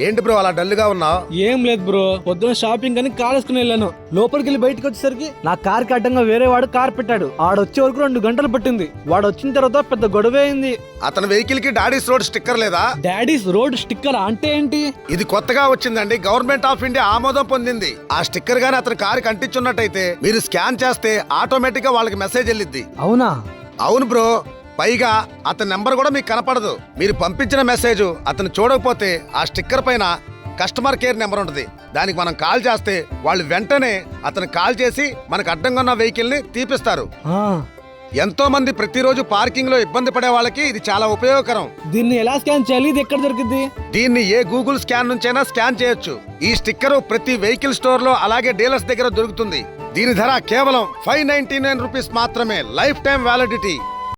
ఏంటి బ్రో అలా డల్ గా ఉన్నావు? ఏం లేదు బ్రో, పొద్దున షాపింగ్ అని కార్ వేసుకుని వెళ్ళాను. లోపలికి వెళ్ళి బయటకు వచ్చేసరికి నా కార్ కి అడ్డంగా వేరే వాడు కార్ పెట్టాడు. ఆడొచ్చే వరకు 2 గంటలు పట్టింది. వాడు వచ్చిన తర్వాత పెద్ద గొడవ అయింది. అతని వెహికల్ కి డాడీస్ రోడ్ స్టిక్కర్ లేదా? డాడీస్ రోడ్ స్టిక్కర్ అంటే ఏంటి? ఇది కొత్తగా వచ్చిందండి, గవర్నమెంట్ ఆఫ్ ఇండియా ఆమోదం పొందింది. ఆ స్టిక్కర్ గానీ అతని కారు అంటించున్నట్టయితే మీరు స్కాన్ చేస్తే ఆటోమేటిక్ గా వాళ్ళకి మెసేజ్ వెళ్ళిద్ది. అవునా? అవును బ్రో, పైగా అతని నెంబర్ కూడా మీకు కనపడదు. మీరు పంపించిన మెసేజ్ అతను చూడకపోతే ఆ స్టిక్కర్ పైన కస్టమర్ కేర్ నెంబర్ ఉంటుంది. దానికి మనం కాల్ చేస్తే వాళ్ళు వెంటనే అతను కాల్ చేసి మనకు అడ్డంగా ఉన్న వెహికల్ ని తీపిస్తారు. ఎంతో మంది ప్రతిరోజు పార్కింగ్ లో ఇబ్బంది పడే వాళ్ళకి ఇది చాలా ఉపయోగకరం. దీన్ని ఎలా స్కాన్ చేయాలి? ఇది ఎక్కడ దొరికింది? దీన్ని ఏ గూగుల్ స్కాన్ నుంచైనా స్కాన్ చేయొచ్చు. ఈ స్టిక్కర్ ప్రతి వెహికల్ స్టోర్ లో అలాగే డీలర్స్ దగ్గర దొరుకుతుంది. దీని ధర కేవలం 599 రూపీస్ మాత్రమే, లైఫ్ టైం వ్యాలిడిటీ.